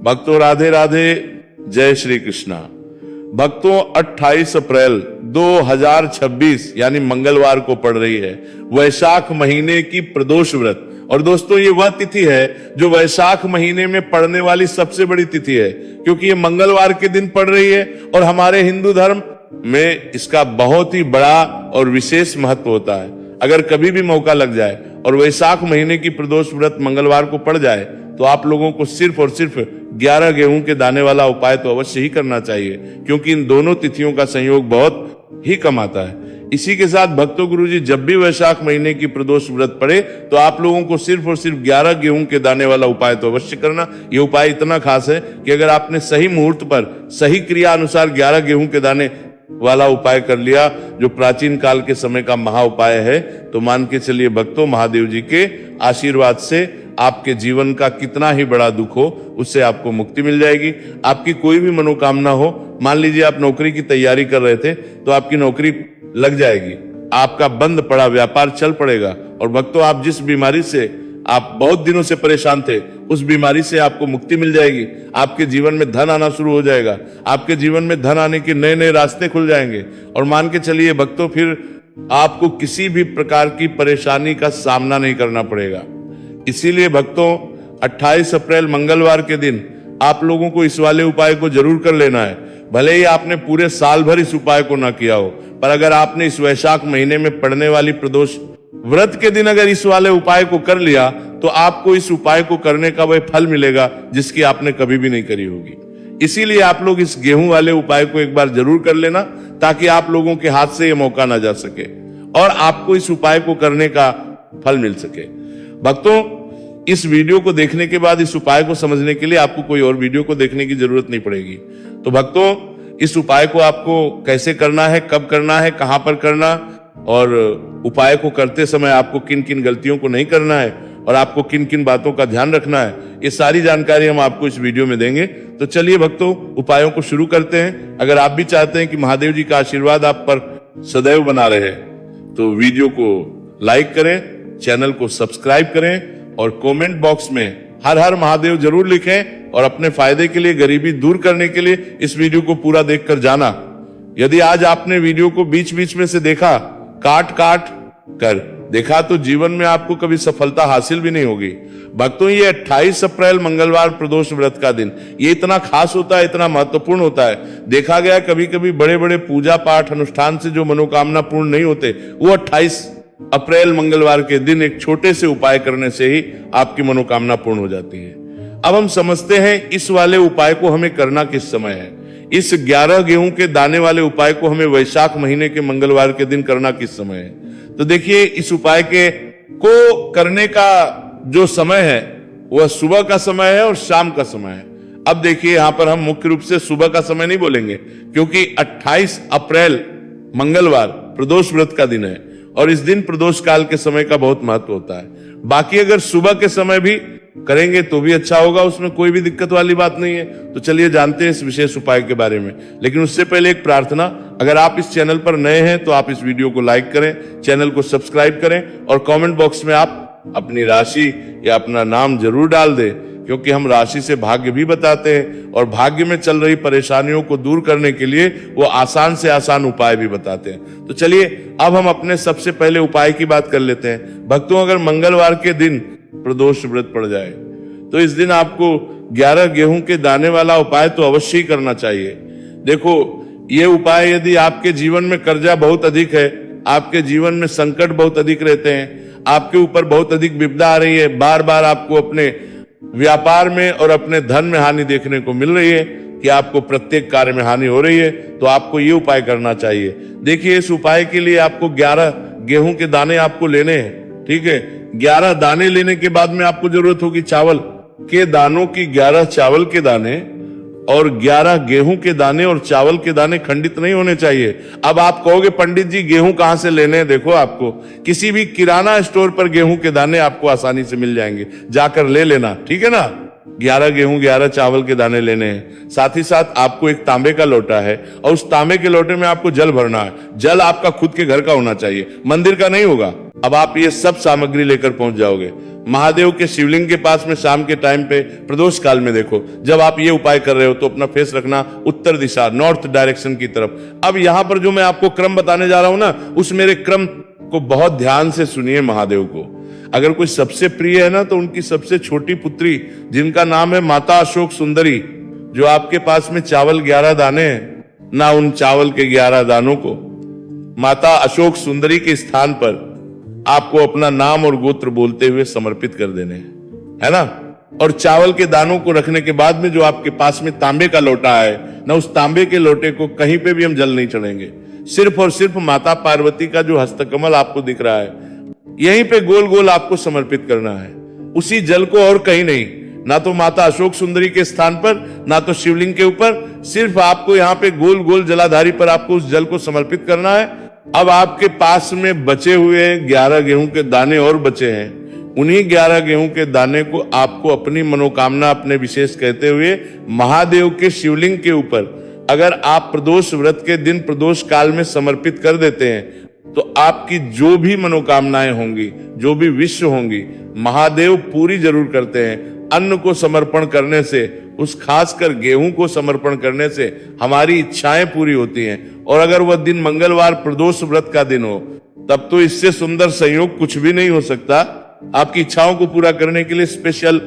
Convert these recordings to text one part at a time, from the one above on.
भक्तों राधे राधे, जय श्री कृष्णा। भक्तों 28 अप्रैल 2026 यानी मंगलवार को पड़ रही है वैशाख महीने की प्रदोष व्रत। और दोस्तों ये वह तिथि है जो वैशाख महीने में पड़ने वाली सबसे बड़ी तिथि है, क्योंकि ये मंगलवार के दिन पड़ रही है और हमारे हिंदू धर्म में इसका बहुत ही बड़ा और विशेष महत्व होता है। अगर कभी भी मौका लग जाए और वैशाख महीने की प्रदोष व्रत मंगलवार को पड़ जाए तो आप लोगों को सिर्फ और सिर्फ 11 गेहूं के दाने वाला उपाय तो अवश्य ही करना चाहिए, क्योंकि इन दोनों तिथियों का संयोग बहुत ही कम आता है। इसी के साथ भक्तों गुरुजी, जब भी वैशाख महीने की प्रदोष व्रत पड़े तो आप लोगों को सिर्फ और सिर्फ 11 गेहूं के दाने वाला उपाय तो अवश्य करना। यह उपाय इतना खास है कि अगर आपने सही मुहूर्त पर सही क्रिया अनुसार 11 गेहूं के दाने वाला उपाय कर लिया, जो प्राचीन काल के समय का महा उपाय है, तो मान के चलिए भक्तों, महादेव जी के आशीर्वाद से आपके जीवन का कितना ही बड़ा दुख हो उससे आपको मुक्ति मिल जाएगी। आपकी कोई भी मनोकामना हो, मान लीजिए आप नौकरी की तैयारी कर रहे थे तो आपकी नौकरी लग जाएगी, आपका बंद पड़ा व्यापार चल पड़ेगा। और भक्तों, आप जिस बीमारी से आप बहुत दिनों से परेशान थे उस बीमारी से आपको मुक्ति मिल जाएगी। आपके जीवन में धन आना शुरू हो जाएगा, आपके जीवन में धन आने के नए नए रास्ते खुल जाएंगे। और मान के चलिए भक्तों, फिर आपको किसी भी प्रकार की परेशानी का सामना नहीं करना पड़ेगा। इसीलिए भक्तों, 28 अप्रैल मंगलवार के दिन आप लोगों को इस वाले उपाय को जरूर कर लेना है। भले ही आपने पूरे साल भर इस उपाय को ना किया हो, पर अगर आपने इस वैशाख महीने में पड़ने वाली प्रदोष व्रत के दिन अगर इस वाले उपाय को कर लिया तो आपको इस उपाय को करने का वह फल मिलेगा जिसकी आपने कभी भी नहीं करी होगी। इसीलिए आप लोग इस गेहूं वाले उपाय को एक बार जरूर कर लेना, ताकि आप लोगों के हाथ से यह मौका ना जा सके और आपको इस उपाय को करने का फल मिल सके। भक्तों, इस वीडियो को देखने के बाद इस उपाय को समझने के लिए आपको कोई और वीडियो को देखने की जरूरत नहीं पड़ेगी। तो भक्तों, इस उपाय को आपको कैसे करना है, कब करना है, कहां पर करना, और उपाय को करते समय आपको किन किन गलतियों को नहीं करना है और आपको किन किन बातों का ध्यान रखना है, ये सारी जानकारी हम आपको इस वीडियो में देंगे। तो चलिए भक्तों, उपायों को शुरू करते हैं। अगर आप भी चाहते हैं कि महादेव जी का आशीर्वाद आप पर सदैव बना रहे तो वीडियो को लाइक करें, चैनल को सब्सक्राइब करें और कमेंट बॉक्स में हर हर महादेव जरूर लिखें। और अपने फायदे के लिए, गरीबी दूर करने के लिए इस वीडियो को पूरा देखकर जाना। यदि आज आपने वीडियो को बीच बीच में से देखा, काट काट कर देखा, तो जीवन में आपको कभी सफलता हासिल भी नहीं होगी। भक्तों, ये 28 अप्रैल मंगलवार प्रदोष व्रत का दिन ये इतना खास होता है, इतना महत्वपूर्ण होता है। देखा गया कभी कभी बड़े बड़े पूजा पाठ अनुष्ठान से जो मनोकामना पूर्ण नहीं होते, वो 28 अप्रैल मंगलवार के दिन एक छोटे से उपाय करने से ही आपकी मनोकामना पूर्ण हो जाती है। अब हम समझते हैं इस वाले उपाय को हमें करना किस समय है। इस 11 गेहूं के दाने वाले उपाय को हमें वैशाख महीने के मंगलवार के दिन करना किस समय है। तो देखिए, इस उपाय के को करने का जो समय है वह सुबह का समय है और शाम का समय है। अब देखिए, यहां पर हम मुख्य रूप से सुबह का समय नहीं बोलेंगे, क्योंकि 28 अप्रैल मंगलवार प्रदोष व्रत का दिन है और इस दिन प्रदोष काल के समय का बहुत महत्व होता है। बाकी अगर सुबह के समय भी करेंगे तो भी अच्छा होगा, उसमें कोई भी दिक्कत वाली बात नहीं है। तो चलिए जानते हैं इस विशेष उपाय के बारे में। लेकिन उससे पहले एक प्रार्थना, अगर आप इस चैनल पर नए हैं तो आप इस वीडियो को लाइक करें, चैनल को सब्सक्राइब करें और कमेंट बॉक्स में आप अपनी राशि या अपना नाम जरूर डाल दें, क्योंकि हम राशि से भाग्य भी बताते हैं और भाग्य में चल रही परेशानियों को दूर करने के लिए वो आसान से आसान उपाय भी बताते हैं। तो चलिए अब हम अपने सबसे पहले उपाय की बात कर लेते हैं। भक्तों, अगर मंगलवार के दिन प्रदोष व्रत पड़ जाए तो इस दिन आपको 11 गेहूं के दाने वाला उपाय तो अवश्य ही करना चाहिए। देखो, ये उपाय यदि आपके जीवन में कर्जा बहुत अधिक है, आपके जीवन में संकट बहुत अधिक रहते हैं, आपके ऊपर बहुत अधिक विपदा आ रही है, बार बार आपको अपने व्यापार में और अपने धन में हानि देखने को मिल रही है कि आपको प्रत्येक कार्य में हानि हो रही है, तो आपको ये उपाय करना चाहिए। देखिए, इस उपाय के लिए आपको 11 गेहूं के दाने आपको लेने हैं, ठीक है। 11 दाने लेने के बाद में आपको जरूरत होगी चावल के दानों की। 11 चावल के दाने और 11 गेहूं के दाने और चावल के दाने खंडित नहीं होने चाहिए। अब आप कहोगे पंडित जी गेहूं कहां से लेने हैं? देखो, आपको किसी भी किराना स्टोर पर गेहूं के दाने आपको आसानी से मिल जाएंगे, जाकर ले लेना, ठीक है ना। 11 गेहूं 11 चावल के दाने लेने हैं। साथ ही साथ आपको एक तांबे का लोटा है और उस तांबे के लोटे में आपको जल भरना है। जल आपका खुद के घर का होना चाहिए, मंदिर का नहीं होगा। अब आप ये सब सामग्री लेकर पहुंच जाओगे महादेव के शिवलिंग के पास में। शाम के टाइम पे प्रदोष काल में देखो, जब आप ये उपाय कर रहे हो तो अपना फेस रखना उत्तर दिशा, नॉर्थ डायरेक्शन की तरफ। अब यहां पर जो मैं आपको क्रम बताने जा रहा हूं ना, उस मेरे क्रम को बहुत ध्यान से सुनिए। महादेव को अगर कोई सबसे प्रिय है ना, तो उनकी सबसे छोटी पुत्री जिनका नाम है माता अशोक सुंदरी, जो आपके पास में चावल 11 दाने हैं ना, उन चावल के 11 दानों को माता अशोक सुंदरी के स्थान पर आपको अपना नाम और गोत्र बोलते हुए समर्पित कर देने हैं, है ना। और चावल के दानों को रखने के बाद में जो आपके पास में तांबे का लोटा है ना, उस तांबे के लोटे को कहीं पे भी हम जल नहीं चढ़ेंगे। सिर्फ और सिर्फ माता पार्वती का जो हस्तकमल आपको दिख रहा है, यहीं पे गोल गोल आपको समर्पित करना है। उसी जल को और कहीं नहीं, ना तो माता अशोक सुंदरी के स्थान पर, ना तो शिवलिंग के ऊपर, सिर्फ आपको यहाँ पे गोल गोल जलाधारी पर आपको उस जल को समर्पित करना है। अब आपके पास में बचे हुए 11 गेहूं के दाने और बचे हैं। उन्हीं 11 गेहूं के दाने को आपको अपनी मनोकामना, अपने विशेष कहते हुए महादेव के शिवलिंग के ऊपर अगर आप प्रदोष व्रत के दिन प्रदोष काल में समर्पित कर देते हैं, तो आपकी जो भी मनोकामनाएं होंगी, जो भी विश होंगी, महादेव पूरी जरूर करते हैं। अन्न को समर्पण करने से, उस खासकर गेहूं को समर्पण करने से हमारी इच्छाएं पूरी होती हैं। और अगर वह दिन मंगलवार प्रदोष व्रत का दिन हो, तब तो इससे सुंदर संयोग कुछ भी नहीं हो सकता। आपकी इच्छाओं को पूरा करने के लिए स्पेशल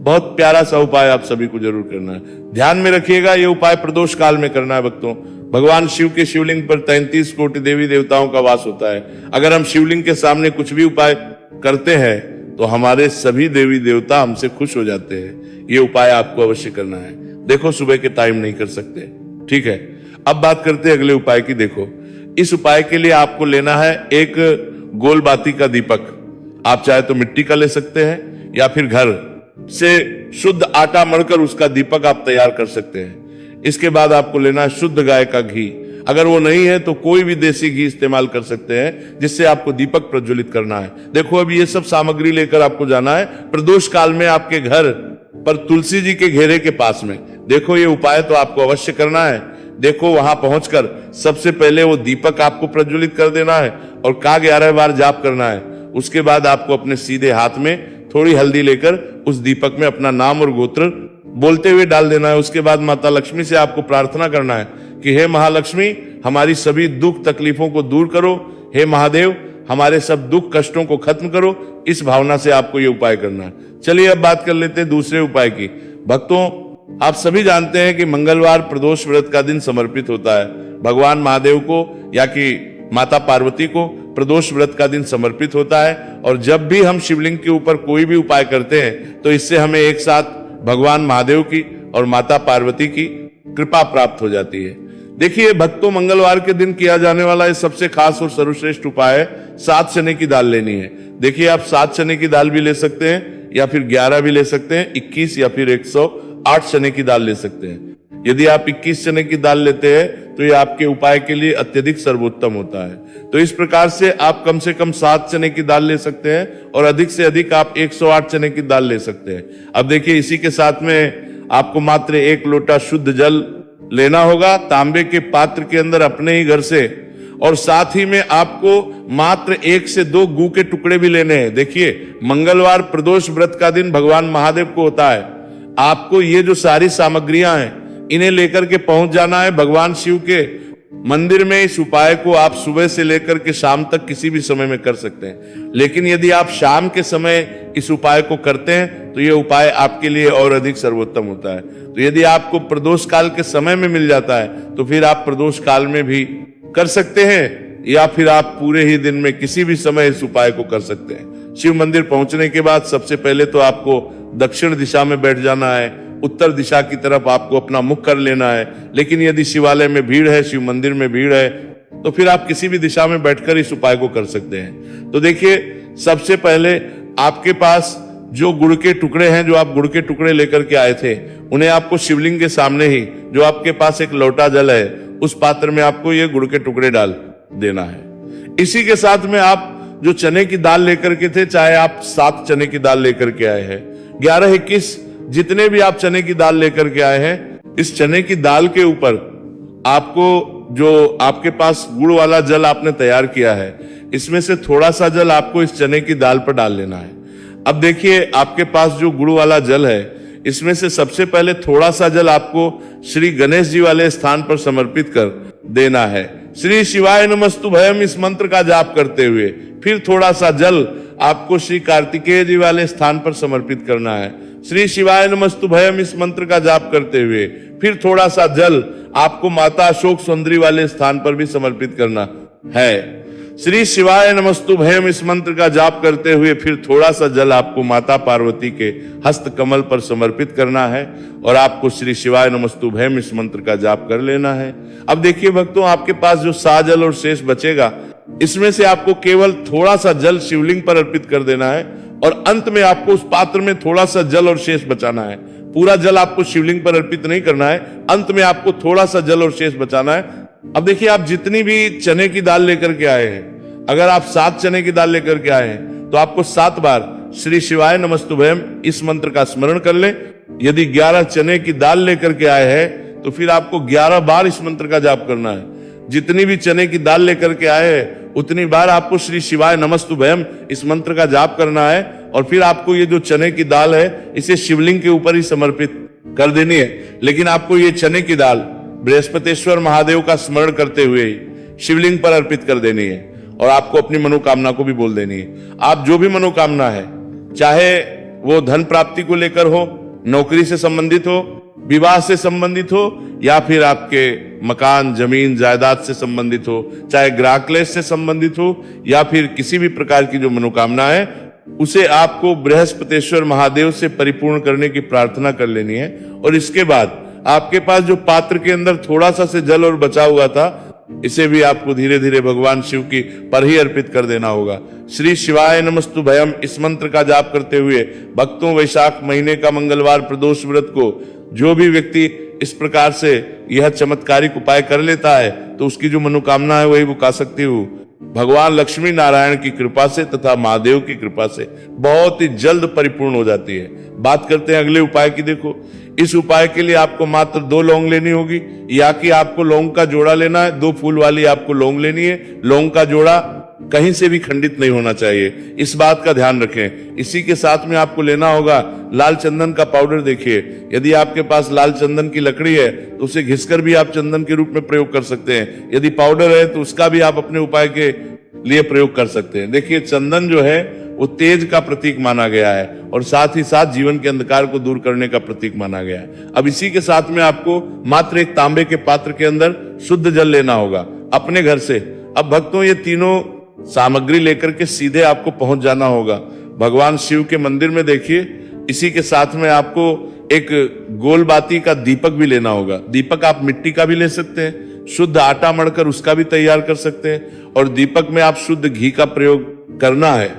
बहुत प्यारा सा उपाय आप सभी को जरूर करना है। ध्यान में रखिएगा, यह उपाय प्रदोष काल में करना है भक्तों। भगवान शिव के शिवलिंग पर 33 कोटि देवी देवताओं का वास होता है। अगर हम शिवलिंग के सामने कुछ भी उपाय करते हैं तो हमारे सभी देवी देवता हमसे खुश हो जाते हैं। ये उपाय आपको अवश्य करना है। देखो सुबह के टाइम नहीं कर सकते, ठीक है। अब बात करते हैं अगले उपाय की। देखो, इस उपाय के लिए आपको लेना है एक गोल बाती का दीपक। आप चाहे तो मिट्टी का ले सकते हैं या फिर घर से शुद्ध आटा मढ़कर उसका दीपक आप तैयार कर सकते हैं। इसके बाद आपको लेना है शुद्ध गाय का घी। अगर वो नहीं है तो कोई भी देसी घी इस्तेमाल कर सकते हैं, जिससे आपको दीपक प्रज्वलित करना है। देखो, अभी ये सब सामग्री लेकर आपको जाना है प्रदोष काल में आपके घर पर तुलसी जी के घेरे के पास में। देखो, ये उपाय तो आपको अवश्य करना है। देखो, वहां पहुंचकर सबसे पहले वो दीपक आपको प्रज्वलित कर देना है और का 11 बार जाप करना है। उसके बाद आपको अपने सीधे हाथ में थोड़ी हल्दी लेकर उस दीपक में अपना नाम और गोत्र बोलते हुए डाल देना है। उसके बाद माता लक्ष्मी से आपको प्रार्थना करना है कि हे महालक्ष्मी, हमारी सभी दुख तकलीफों को दूर करो। हे महादेव, हमारे सब दुख कष्टों को खत्म करो। इस भावना से आपको ये उपाय करना है। चलिए अब बात कर लेते हैं दूसरे उपाय की। भक्तों, आप सभी जानते हैं कि मंगलवार प्रदोष व्रत का दिन समर्पित होता है भगवान महादेव को, या कि माता पार्वती को प्रदोष व्रत का दिन समर्पित होता है। और जब भी हम शिवलिंग के ऊपर कोई भी उपाय करते हैं, तो इससे हमें एक साथ भगवान महादेव की और माता पार्वती की कृपा प्राप्त हो जाती है। देखिए भक्तों, मंगलवार के दिन किया जाने वाला ये सबसे खास और सर्वश्रेष्ठ उपाय है 7 चने की दाल लेनी है। देखिए, आप 7 चने की दाल भी ले सकते हैं या फिर 11 भी ले सकते हैं, 21 या फिर 108 चने की दाल ले सकते हैं। यदि आप 21 चने की दाल लेते हैं तो ये आपके उपाय के लिए अत्यधिक सर्वोत्तम होता है। तो इस प्रकार से आप कम से कम 7 चने की दाल ले सकते हैं और अधिक से अधिक आप 108 चने की दाल ले सकते हैं। अब देखिए, इसी के साथ में आपको मात्र 1 लोटा शुद्ध जल लेना होगा तांबे के पात्र के अंदर अपने ही घर से, और साथ ही में आपको मात्र 1 से 2 गू के टुकड़े भी लेने हैं। देखिए, मंगलवार प्रदोष व्रत का दिन भगवान महादेव को होता है। आपको ये जो सारी सामग्रियां हैं, इन्हें लेकर के पहुंच जाना है भगवान शिव के मंदिर में। इस उपाय को आप सुबह से लेकर के शाम तक किसी भी समय में कर सकते हैं, लेकिन यदि आप शाम के समय इस उपाय को करते हैं तो ये उपाय आपके लिए और अधिक सर्वोत्तम होता है। तो यदि आपको प्रदोष काल के समय में मिल जाता है तो फिर आप प्रदोष काल में भी कर सकते हैं, या फिर आप पूरे ही दिन में किसी भी समय इस उपाय को कर सकते हैं। शिव मंदिर पहुंचने के बाद सबसे पहले तो आपको दक्षिण दिशा में बैठ जाना है। उत्तर दिशा की तरफ आपको अपना मुख कर लेना है। लेकिन यदि शिवालय में भीड़ है, शिव मंदिर में भीड़ है, तो फिर आप किसी भी दिशा में बैठकर इस उपाय को कर सकते हैं। तो देखिए, सबसे पहले आपके पास जो गुड़ के टुकड़े हैं, जो आप गुड़ के टुकड़े लेकर के आए थे, उन्हें आपको शिवलिंग के सामने ही, जो आपके पास एक लोटा जल है, उस पात्र में आपको ये गुड़ के टुकड़े डाल देना है। इसी के साथ में आप जो चने की दाल लेकर के थे, चाहे आप 7 चने की दाल लेकर के आए हैं, 11, 21 जितने भी आप चने की दाल लेकर के आए हैं, इस चने की दाल के ऊपर आपको जो आपके पास गुड़ वाला जल आपने तैयार किया है, इसमें से थोड़ा सा जल आपको इस चने की दाल पर डाल लेना है। अब देखिए, आपके पास जो गुड़ वाला जल है, इसमें से सबसे पहले थोड़ा सा जल आपको श्री गणेश जी वाले स्थान पर समर्पित कर देना है। श्री शिवाय नमस्तुभयम इस मंत्र का जाप करते हुए फिर थोड़ा सा जल आपको श्री कार्तिकेय जी वाले स्थान पर समर्पित करना है। श्री शिवाय नमस्तुभयम इस मंत्र का जाप करते हुए फिर थोड़ा सा जल आपको माता अशोक सुंदरी वाले स्थान पर भी समर्पित करना है। श्री शिवाय नमस्तुभयम इस मंत्र का जाप करते हुए फिर थोड़ा सा जल आपको माता पार्वती के हस्त कमल पर समर्पित करना है और आपको श्री शिवाय नमस्तुभयम इस मंत्र का जाप कर लेना है। अब देखिए भक्तों, आपके पास जो साजल और शेष बचेगा, इसमें से आपको केवल थोड़ा सा जल शिवलिंग पर अर्पित कर देना है और अंत में आपको उस पात्र में थोड़ा सा जल और शेष बचाना है। पूरा जल आपको शिवलिंग पर अर्पित नहीं करना है, अंत में आपको थोड़ा सा जल और शेष बचाना है। अब देखिए, आप जितनी भी चने की दाल लेकर के आए हैं, अगर आप 7 चने की दाल लेकर के आए हैं तो आपको 7 बार श्री शिवाय नमस्तुभयम इस मंत्र का स्मरण कर लें। यदि 11 चने की दाल लेकर के आए हैं तो फिर आपको 11 बार इस मंत्र का जाप करना है। जितनी भी चने की दाल लेकर के आए हैं उतनी बार आपको श्री शिवाय नमस्तुभयम इस मंत्र का जाप करना है और फिर आपको ये जो चने की दाल है इसे शिवलिंग के ऊपर ही समर्पित कर देनी है। लेकिन आपको ये चने की दाल बृहस्पतिश्वर महादेव का स्मरण करते हुए ही शिवलिंग पर अर्पित कर देनी है और आपको अपनी मनोकामना को भी बोल देनी है। आप जो भी मनोकामना है, चाहे वो धन प्राप्ति को लेकर हो, नौकरी से संबंधित हो, विवाह से संबंधित हो, या फिर आपके मकान जमीन जायदाद से संबंधित हो, चाहे ग्राहक क्लेश से संबंधित हो, या फिर किसी भी प्रकार की जो मनोकामना है, उसे आपको बृहस्पतिश्वर महादेव से परिपूर्ण करने की प्रार्थना कर लेनी है। और इसके बाद आपके पास जो पात्र के अंदर थोड़ा सा से जल और बचा हुआ था, इसे भी आपको धीरे धीरे भगवान शिव की पर ही अर्पित कर देना होगा। श्री शिवाय नमस्तुभयम इस मंत्र का जाप करते हुए भक्तों, वैशाख महीने का मंगलवार प्रदोष व्रत को जो भी व्यक्ति इस प्रकार से यह चमत्कारिक उपाय कर लेता है तो उसकी जो मनोकामना है वही वो का सकती हूँ भगवान लक्ष्मी नारायण की कृपा से तथा महादेव की कृपा से बहुत ही जल्द परिपूर्ण हो जाती है। बात करते हैं अगले उपाय की। देखो, इस उपाय के लिए आपको मात्र 2 लौंग लेनी होगी, या कि आपको लौंग का जोड़ा लेना है। 2 फूल वाली आपको लौंग लेनी है। लौंग का जोड़ा कहीं से भी खंडित नहीं होना चाहिए, इस बात का ध्यान रखें। इसी के साथ में आपको लेना होगा लाल चंदन का पाउडर। देखिए, यदि आपके पास लाल चंदन की लकड़ी है तो उसे घिसकर भी आप चंदन के रूप में प्रयोग कर सकते हैं। यदि पाउडर है तो उसका भी आप अपने उपाय के लिए प्रयोग कर सकते हैं। देखिए, चंदन जो है वो तेज का प्रतीक माना गया है और साथ ही साथ जीवन के अंधकार को दूर करने का प्रतीक माना गया है। अब इसी के साथ में आपको मात्र एक तांबे के पात्र के अंदर शुद्ध जल लेना होगा अपने घर से। अब भक्तों, ये तीनों सामग्री लेकर के सीधे आपको पहुंच जाना होगा भगवान शिव के मंदिर में। देखिए, इसी के साथ में आपको एक गोल बाती का दीपक भी लेना होगा। दीपक आप मिट्टी का भी ले सकते हैं, शुद्ध आटा मढ़कर उसका भी तैयार कर सकते हैं, और दीपक में आप शुद्ध घी का प्रयोग करना है।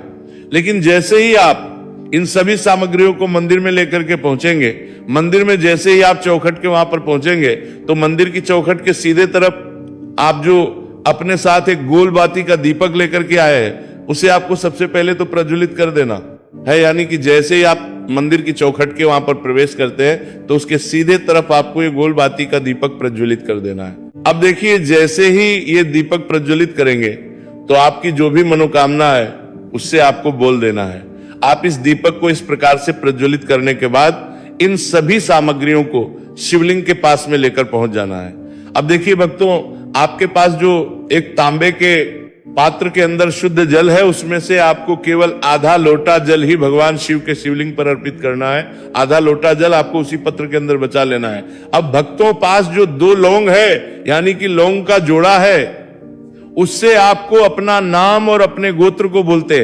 लेकिन जैसे ही आप इन सभी सामग्रियों को मंदिर में लेकर के पहुंचेंगे, मंदिर में जैसे ही आप चौखट के वहां पर पहुंचेंगे तो मंदिर की चौखट के सीधे तरफ आप जो अपने साथ एक गोल बाती का दीपक लेकर के आए हैं उसे आपको सबसे पहले तो प्रज्वलित कर देना है। यानी कि जैसे ही आप मंदिर की चौखट के वहां पर प्रवेश करते हैं तो उसके सीधे तरफ आपको ये गोल बाती का दीपक प्रज्वलित कर देना है। अब देखिए, जैसे ही ये दीपक प्रज्वलित करेंगे तो आपकी जो भी मनोकामना है उससे आपको बोल देना है। आप इस दीपक को इस प्रकार से प्रज्वलित करने के बाद इन सभी सामग्रियों को शिवलिंग के पास में लेकर पहुंच जाना है। अब देखिए भक्तों, आपके पास जो एक तांबे के पात्र के अंदर शुद्ध जल है उसमें से आपको केवल आधा लोटा जल ही भगवान शिव के शिवलिंग पर अर्पित करना है। आधा लोटा जल आपको उसी पत्र के अंदर बचा लेना है। अब भक्तों, पास जो 2 लौंग है यानी कि लौंग का जोड़ा है, उससे आपको अपना नाम और अपने गोत्र को बोलते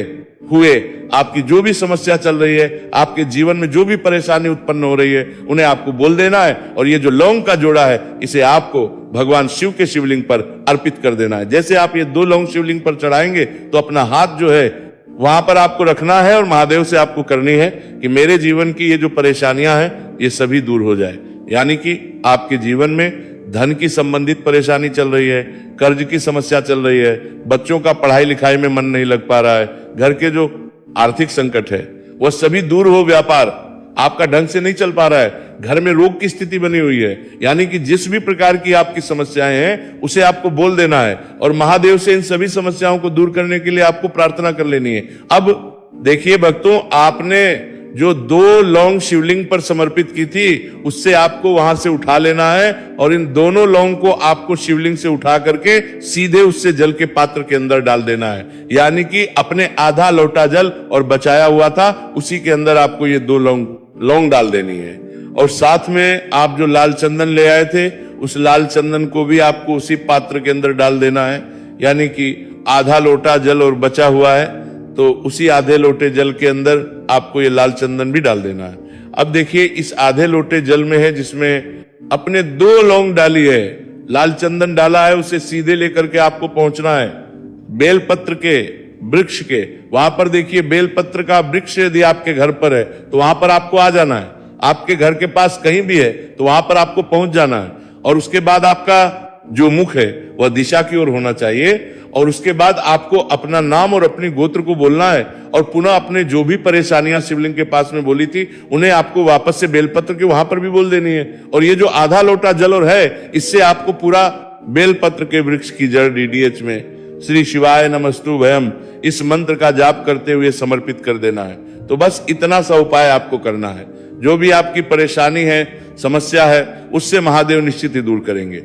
हुए आपकी जो भी समस्या चल रही है, आपके जीवन में जो भी परेशानी उत्पन्न हो रही है, उन्हें आपको बोल देना है। और ये जो लौंग का जोड़ा है इसे आपको भगवान शिव के शिवलिंग पर अर्पित कर देना है। जैसे आप ये 2 लौंग शिवलिंग पर चढ़ाएंगे तो अपना हाथ जो है वहां पर आपको रखना है और महादेव से आपको करनी है कि मेरे जीवन की ये जो परेशानियां हैं ये सभी दूर हो जाए। यानी कि आपके जीवन में धन की संबंधित परेशानी चल रही है, कर्ज की समस्या चल रही है, बच्चों का पढ़ाई लिखाई में मन नहीं लग पा रहा है, घर के जो आर्थिक संकट है वह सभी दूर हो, व्यापार आपका ढंग से नहीं चल पा रहा है, घर में रोग की स्थिति बनी हुई है, यानी कि जिस भी प्रकार की आपकी समस्याएं हैं उसे आपको बोल देना है और महादेव से इन सभी समस्याओं को दूर करने के लिए आपको प्रार्थना कर लेनी है। अब देखिए भक्तों, आपने जो 2 लौंग शिवलिंग पर समर्पित की थी उससे आपको वहां से उठा लेना है और इन दोनों लौंग को आपको शिवलिंग से उठा करके सीधे उससे जल के पात्र के अंदर डाल देना है, यानी कि अपने आधा लोटा जल और बचाया हुआ था उसी के अंदर आपको ये 2 लौंग डाल देनी है। और साथ में आप जो लाल चंदन ले आए थे उस लाल चंदन को भी आपको उसी पात्र के अंदर डाल देना है, यानी कि आधा लोटा जल और बचा हुआ है तो उसी आधे लोटे जल के अंदर आपको ये लाल चंदन भी डाल देना है। अब देखिए, इस आधे लोटे जल में है जिसमें अपने 2 लौंग डाली है, लाल चंदन डाला है, उसे सीधे लेकर के आपको पहुंचना है बेलपत्र के वृक्ष के। वहां पर देखिए, बेलपत्र का वृक्ष यदि आपके घर पर है तो वहां पर आपको आ जाना है। आपके घर के पास कहीं भी है तो वहां पर आपको पहुंच जाना है और उसके बाद आपका जो मुख है वह दिशा की ओर होना चाहिए और उसके बाद आपको अपना नाम और अपनी गोत्र को बोलना है और पुनः अपने जो भी परेशानियां शिवलिंग के पास में बोली थी उन्हें आपको वापस से बेलपत्र के वहां पर भी बोल देनी है। और ये जो आधा लोटा जल और है इससे आपको पूरा बेलपत्र के वृक्ष की जड़ DDH में श्री शिवाय नमस्तु भयम इस मंत्र का जाप करते हुए समर्पित कर देना है। तो बस इतना सा उपाय आपको करना है। जो भी आपकी परेशानी है, समस्या है, उससे महादेव निश्चित ही दूर करेंगे।